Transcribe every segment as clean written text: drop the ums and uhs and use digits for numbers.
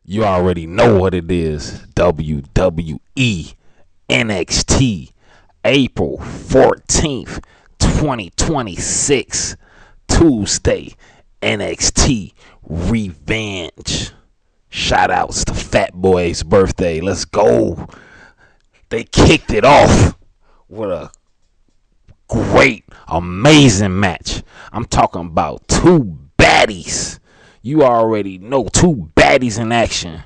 You already know what it is. WWE NXT April 14th, 2026. Tuesday. NXT Revenge. Shout outs to Fat Boy's birthday. Let's go. They kicked it off with a great, amazing match. I'm talking about two baddies. You already know, two baddies in action.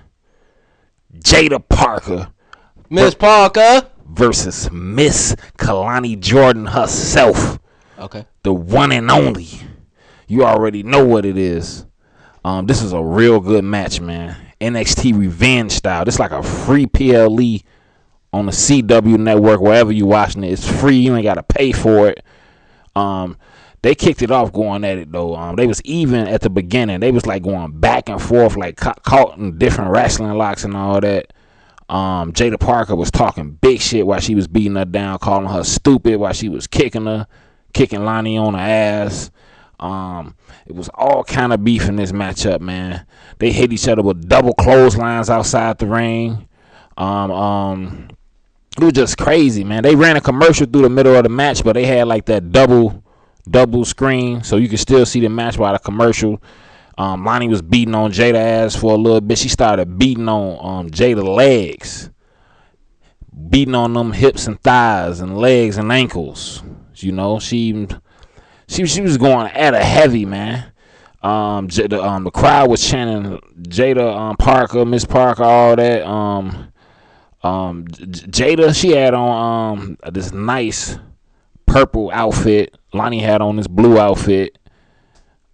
Jada Parker. Miss Parker. Versus Miss Kalani Jordan herself. Okay. The one and only. You already know what it is. This is a real good match, man. NXT Revenge style. This is like a free PLE on the CW network, wherever you watching it. It's free. You ain't got to pay for it. They kicked it off going at it, though. They was even at the beginning. They was like going back and forth, like caught in different wrestling locks and all that. Jada Parker was talking big shit while she was beating her down, calling her stupid while she was kicking Lonnie on her ass. It was all kind of beef in this matchup, man. They hit each other with double clotheslines outside the ring. It was just crazy, man. They ran a commercial through the middle of the match, but they had like that double screen, so you could still see the match by the commercial. Lonnie was beating on Jada ass for a little bit. She started beating on Jada legs, beating on them hips and thighs and legs and ankles. You know, she was going at her heavy, man. The crowd was chanting Jada Parker, Miss Parker, all that. Jada, she had on this nice purple outfit. Lonnie had on this blue outfit.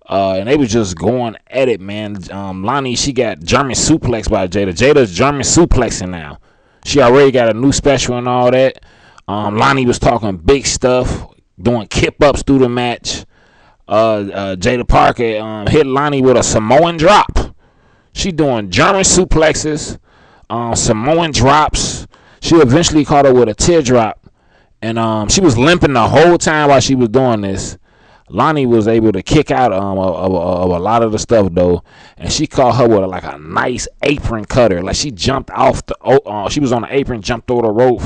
And they was just going at it, man. Lonnie, she got German suplex by Jada. Jada's German suplexing now. She already got a new special and all that. Lonnie was talking big stuff, doing kip-ups through the match. Jada Parker hit Lonnie with a Samoan drop. She doing German suplexes, Samoan drops. She eventually caught her with a teardrop. And she was limping the whole time while she was doing this. Lonnie was able to kick out of a lot of the stuff, though, and she caught her with like a nice apron cutter. Like she jumped off she was on the apron, jumped over the rope,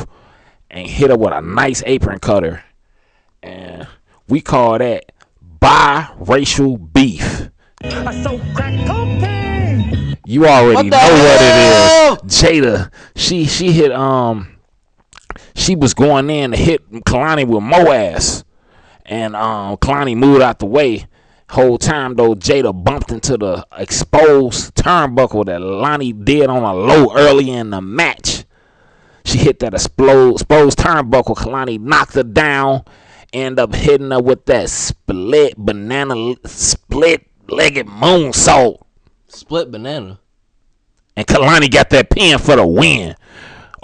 and hit her with a nice apron cutter. And we call that biracial beef. You already know what it is. Jada, she hit she was going in to hit Kalani with more ass. And Kalani moved out the way. Whole time, though, Jada bumped into the exposed turnbuckle that Lonnie did on a low early in the match. She hit that exposed turnbuckle. Kalani knocked her down. Ended up hitting her with that split-legged moonsault. Split banana. And Kalani got that pin for the win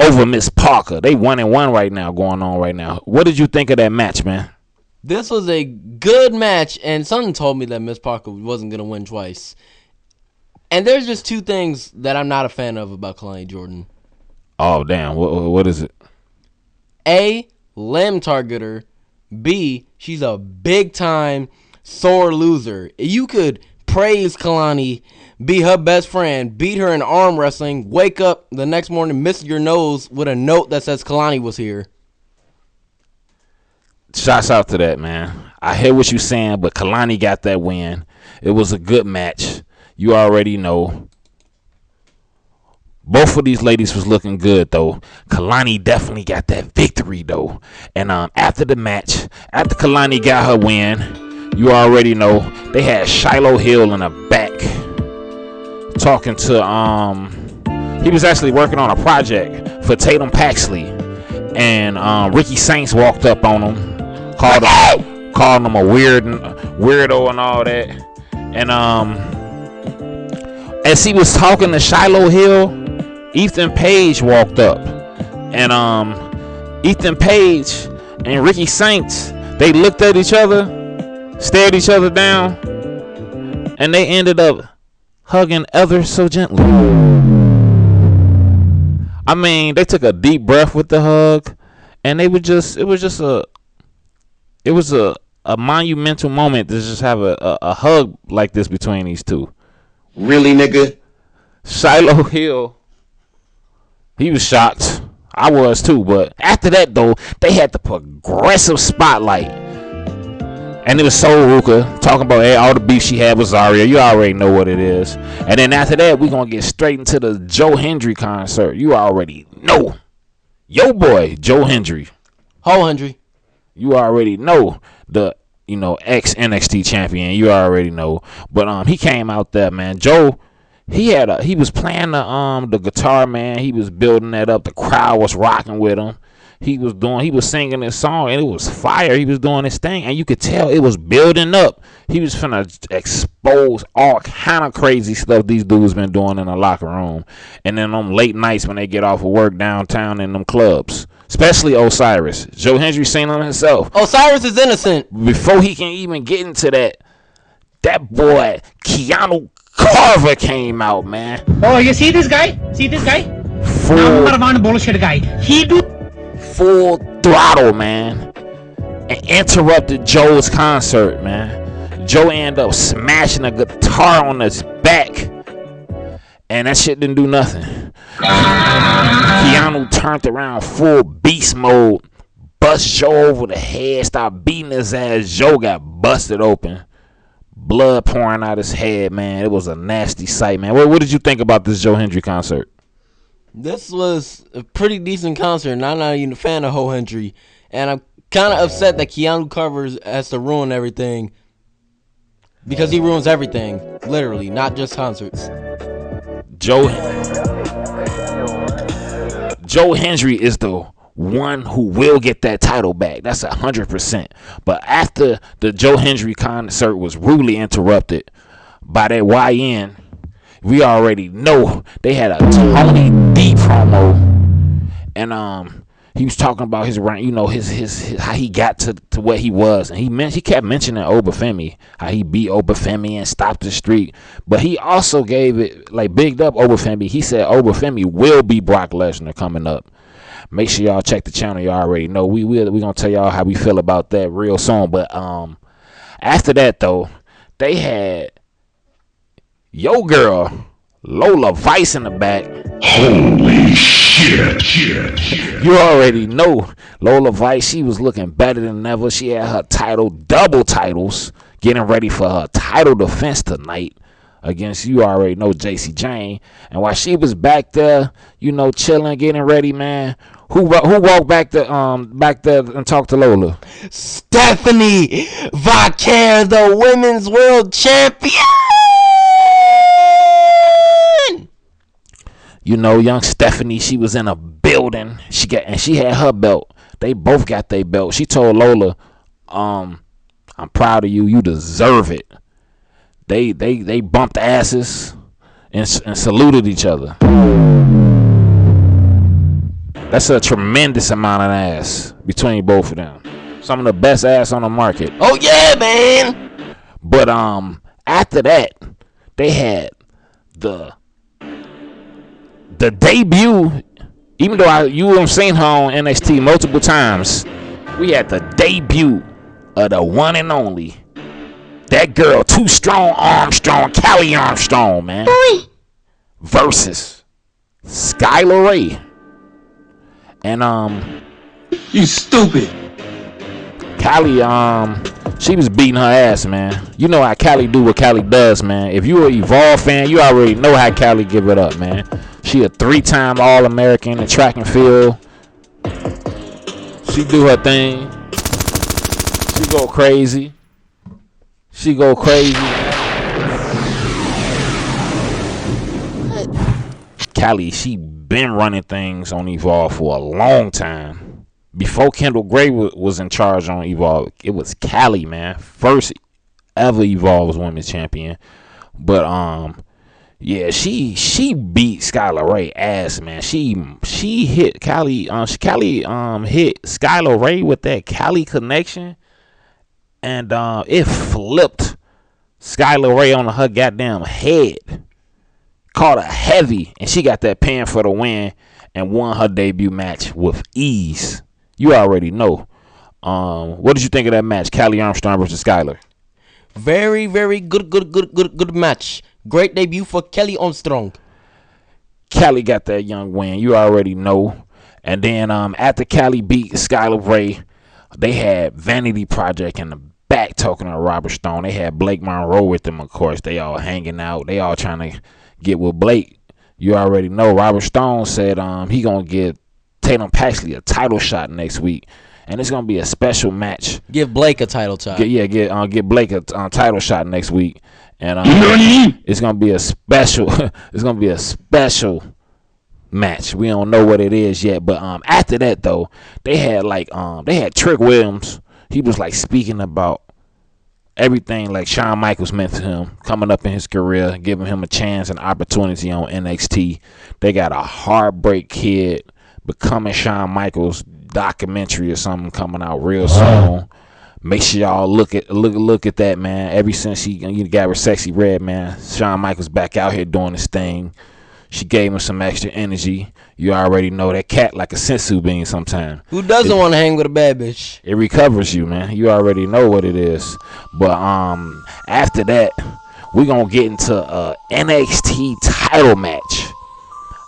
over Miss Parker. They 1-1 right now, going on right now. What did you think of that match, man? This was a good match, and something told me that Miss Parker wasn't going to win twice. And there's just two things that I'm not a fan of about Kalani Jordan. Oh, damn. What is it? A, limb targeter. B, she's a big-time sore loser. You could praise Kalani, be her best friend, beat her in arm wrestling, wake up the next morning, miss your nose with a note that says Kalani was here. Shouts out to that, man. I hear what you're saying, but Kalani got that win. It was a good match. You already know. Both of these ladies was looking good, though. Kalani definitely got that victory, though. And after the match, after Kalani got her win, you already know, they had Shiloh Hill in the back talking to, he was actually working on a project for Tatum Paxley. And Ricky Saints walked up on him. Called him a weirdo and all that. And as he was talking to Shiloh Hill, Ethan Page walked up. And Ethan Page and Ricky Saints, they looked at each other, stared each other down, and they ended up hugging ever so gently. I mean, they took a deep breath with the hug, and it was a monumental moment to just have a hug like this between these two. Really, nigga? Shiloh Hill, he was shocked. I was too, but after that though, they had the progressive spotlight. And it was Soul Ruka talking about all the beef she had with Zarya. You already know what it is. And then after that, we going to get straight into the Joe Hendry concert. You already know. Yo boy, Joe Hendry. Ho Hendry. You already know the, ex NXT champion. You already know. But he came out there, man. Joe, he was playing the guitar, man. He was building that up. The crowd was rocking with him. He was singing this song, and it was fire. He was doing this thing, and you could tell it was building up. He was finna expose all kind of crazy stuff these dudes been doing in the locker room. And then on late nights when they get off of work downtown in them clubs. Especially Osiris. Joe Hendry seen him himself. Osiris is innocent. Before he can even get into that boy, Keanu Carver came out, man. Oh, you see this guy? Number one bullshit guy. He do full throttle, man, and interrupted Joe's concert, man. Joe ended up smashing a guitar on his back, and that shit didn't do nothing. Keanu turned around full beast mode, bust Joe over the head, started beating his ass. Joe got busted open, blood pouring out his head, man. It was a nasty sight, man. What did you think about this Joe Hendry concert? This was a pretty decent concert, and I'm not even a fan of Ho Hendry. And I'm kind of upset that Keanu Carver has to ruin everything. Because he ruins everything, literally, not just concerts. Joe Hendry is the one who will get that title back. That's 100%. But after the Joe Hendry concert was rudely interrupted by that YN, we already know they had a Tony D promo, and he was talking about his his how he got to what he was, and he kept mentioning Obafemi, how he beat Obafemi and stopped the streak, but he also gave it bigged up Obafemi. He said Obafemi will be Brock Lesnar coming up. Make sure y'all check the channel. Y'all already know we gonna tell y'all how we feel about that real soon. But after that though, they had yo girl Lola Vice in the back. Holy shit. You already know Lola Vice, she was looking better than ever. She had her double titles, getting ready for her title defense tonight against, you already know, JC Jane. And while she was back there, chilling, getting ready, man, who walked back there and talked to Lola? Stephanie Vaquer, the women's world champion. Young Stephanie, she was in a building. She had her belt. They both got their belt. She told Lola, I'm proud of you. You deserve it. They bumped asses and saluted each other. That's a tremendous amount of ass between both of them. Some of the best ass on the market. Oh yeah, man. But after that, they had the debut. Even though you've seen her on NXT multiple times, we had the debut of the one and only, that girl, Too Strong Armstrong, Callie Armstrong, man, versus Skylar Ray. And You stupid. Callie, she was beating her ass, man. You know how Callie do what Callie does, man. If you an Evolve fan, you already know how Callie give it up, man. She a 3-time All-American in track and field. She do her thing. She go crazy. Callie, she been running things on Evolve for a long time. Before Kendall Gray was in charge on Evolve, it was Callie, man. First ever Evolve women's champion. But yeah, she beat Skylar Ray ass, man. She hit Callie. Callie hit Skylar Ray with that Callie connection, and it flipped Skylar Ray on her goddamn head. Caught her heavy, and she got that pin for the win and won her debut match with ease. You already know. What did you think of that match, Callie Armstrong versus Skylar? Very, very good match. Great debut for Kelly Armstrong. Cali got that young win. You already know. And then after Cali beat Skylar Ray, they had Vanity Project in the back talking to Robert Stone. They had Blake Monroe with them, of course. They all hanging out. They all trying to get with Blake. You already know. Robert Stone said he gonna give Tatum Paxley a title shot next week, and it's gonna be a special match. Give Blake a title shot. Get Blake a title shot next week, and it's gonna be a special. It's gonna be a special match. We don't know what it is yet, but after that though, they had Trick Williams. He was like speaking about everything like Shawn Michaels meant to him coming up in his career, giving him a chance and opportunity on NXT. They got a Heartbreak Kid becoming Shawn Michaels documentary or something coming out real soon. Make sure y'all look at that, man. Ever since he got with Sexy Red, man, Shawn Michaels back out here doing his thing. She gave him some extra energy. You already know that cat like a sensu bean sometimes. Who doesn't want to hang with a bad bitch? It recovers you, man. You already know what it is. But after that, we gonna get into a NXT title match.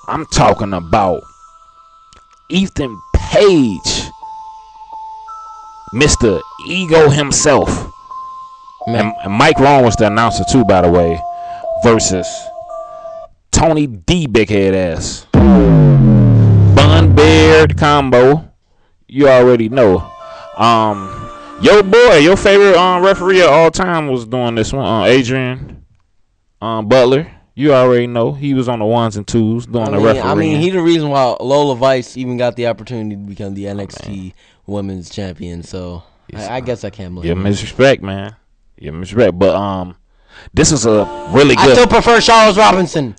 I'm talking about Ethan Page, Mr. Ego himself, and Mike Long was the announcer too, by the way, versus Tony D, big head ass. Bun Beard combo. You already know. Your boy, your favorite referee of all time was doing this one. Adrian Butler. You already know. He was on the ones and twos doing the referee. I mean, he the reason why Lola Vice even got the opportunity to become the NXT Women's Champion. So I guess I can't blame him. Give him his respect, man. Give him his respect. But this is a really good. I still prefer Charles Robinson.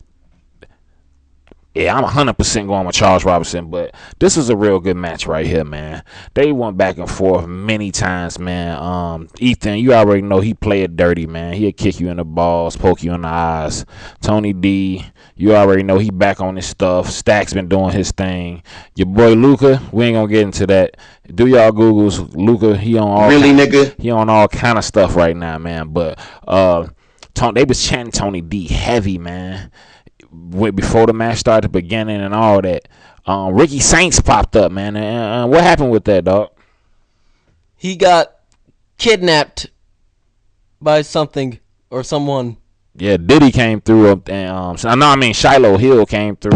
Yeah, I'm 100% going with Charles Robinson, but this is a real good match right here, man. They went back and forth many times, man. Ethan, you already know he played dirty, man. He'll kick you in the balls, poke you in the eyes. Tony D, you already know he back on his stuff. Stack's been doing his thing. Your boy Luca, we ain't gonna get into that. Do y'all Googles. Luca, he on all he on all kind of stuff right now, man. But they was chanting Tony D heavy, man. Before the match started, the beginning and all that. Ricky Saints popped up, man. And what happened with that, dog? He got kidnapped by something or someone. Yeah, Diddy came through, and Shiloh Hill came through,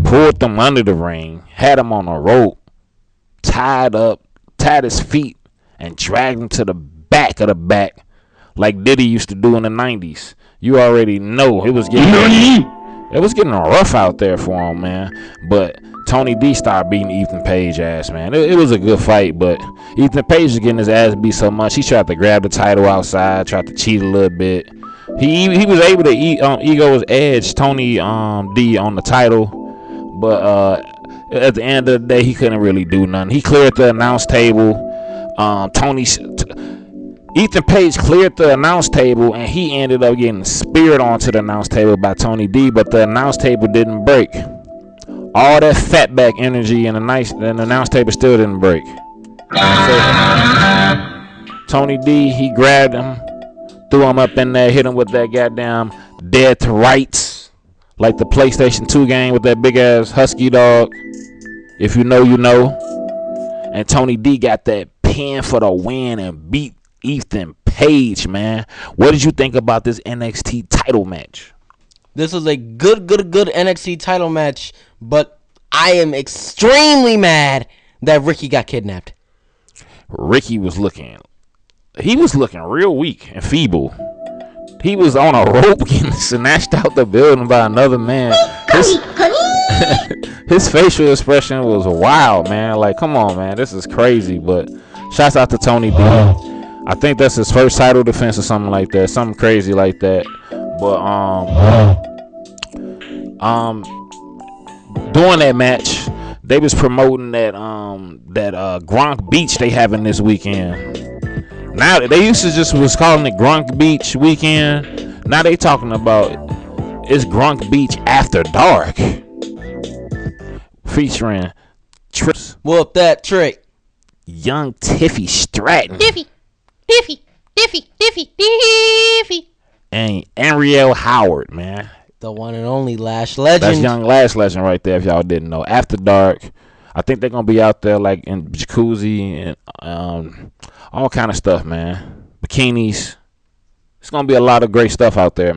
pulled them under the ring, had him on a rope, tied his feet, and dragged him to the back of the back, like Diddy used to do in the 90s. You already know it was getting rough out there for him, man. But Tony D started beating Ethan Page ass, man. It was a good fight, but Ethan Page was getting his ass beat so much he tried to grab the title outside, tried to cheat a little bit. He was able to Ego's edge Tony D on the title, but at the end of the day he couldn't really do nothing. He cleared the announce table. Ethan Page cleared the announce table, and he ended up getting speared onto the announce table by Tony D, but the announce table didn't break. All that fatback energy and the announce table still didn't break. So, Tony D, he grabbed him, threw him up in there, hit him with that goddamn dead to rights, like the PlayStation 2 game with that big-ass husky dog. If you know, you know. And Tony D got that pin for the win and beat Ethan Page, man. What did you think about this NXT title match? This was a good NXT title match, but I am extremely mad that Ricky got kidnapped. Ricky was looking real weak and feeble. He was on a rope getting snatched out the building by another man. His facial expression was wild, man. Like, come on, man. This is crazy, but shouts out to Tony D. I think that's his first title defense or something like that, something crazy like that. But during that match, they was promoting that Gronk Beach they having this weekend. Now they used to just was calling it Gronk Beach weekend. Now they talking about it's Gronk Beach After Dark, featuring Whoop that trick, young Tiffy Stratton. Diffy. And Ariel Howard, man. The one and only Lash Legend. That's young Lash Legend right there. If y'all didn't know, After Dark. I think they're gonna be out there like in jacuzzi and all kind of stuff, man. Bikinis. It's gonna be a lot of great stuff out there, man.